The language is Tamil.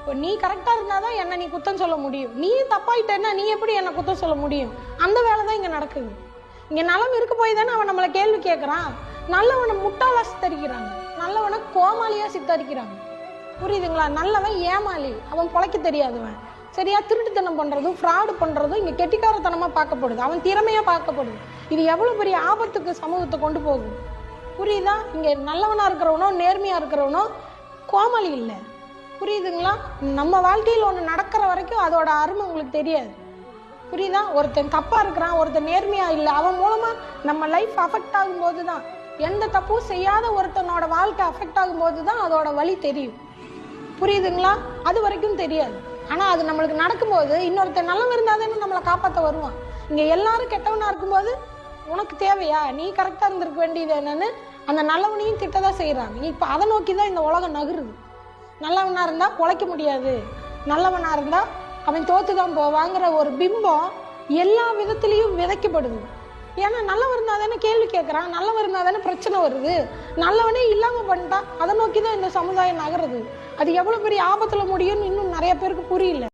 இப்போ நீ கரெக்டாக இருந்தால் தான் என்னை நீ குத்தம் சொல்ல முடியும். நீ தப்பாயிட்டேன்னா நீ எப்படி என்னை குத்தம் சொல்ல முடியும்? அந்த வேலை தான் இங்கே நடக்குது. இங்கே நலம் இருக்க போய் தானே அவன் நம்மளை கேள்வி கேட்குறான். நல்லவனை முட்டாளாக சித்தரிக்கிறாங்க, நல்லவனை கோமாளியாக சித்தரிக்கிறாங்க. புரியுதுங்களா? நல்லவன் ஏமாளி, அவன் பொழைக்க தெரியாதவன், சரியா திருட்டுத்தனம் பண்ணுறதும் ஃப்ராடு பண்ணுறதும் இங்கே கெட்டிக்காரத்தனமாக பார்க்கப்படுது, அவன் திறமையாக பார்க்கப்படுது. இது எவ்வளோ பெரிய ஆபத்துக்கு சமூகத்தை கொண்டு போகும். புரியுதா? இங்கே நல்லவனாக இருக்கிறவனோ நேர்மையாக இருக்கிறவனோ கோமாளி இல்லை. புரியுதுங்களா? நம்ம வாழ்க்கையில் ஒன்று நடக்கிற வரைக்கும் அதோட அருமை உங்களுக்கு தெரியாது. புரியுதா? ஒருத்தன் தப்பாக இருக்கிறான், ஒருத்தன் நேர்மையாக இல்லை, அவன் மூலமாக நம்ம லைஃப் அஃபெக்ட் ஆகும்போது தான், எந்த தப்பும் செய்யாத ஒருத்தனோட வாழ்க்கை அஃபெக்ட் ஆகும்போது தான் அதோட வலி தெரியும். புரியுதுங்களா? அது வரைக்கும் தெரியாது. ஆனால் அது நம்மளுக்கு நடக்கும்போது இன்னொருத்தன் நல்லவன் இருந்தால் தானே நம்மளை காப்பாற்ற வருவான். இங்கே எல்லாரும் கெட்டவனாக இருக்கும்போது உனக்கு தேவையா? நீ கரெக்டாக இருந்திருக்க வேண்டியது என்னன்னு அந்த நல்லவனையும் திட்டதான் செய்கிறாங்க. இப்போ அதை நோக்கி தான் இந்த உலகம் நகருது. நல்லவனாக இருந்தால் பொழைக்க முடியாது, நல்லவனாக இருந்தால் அவன் தோத்து தான் போவாங்கிற ஒரு பிம்பம் எல்லா விதத்துலேயும் விதைக்கப்படுது. ஏன்னா நல்லவன் இருந்தால் தானே கேள்வி கேட்குறான், நல்லவன் இருந்தால் தானே பிரச்சனை வருது. நல்லவனே இல்லாமல் பண்ணிட்டா அதை நோக்கி தான் இந்த சமுதாயம் நகருது. அது எவ்வளோ பெரிய ஆபத்தில் முடியும்னு இன்னும் நிறைய பேருக்கு புரியல.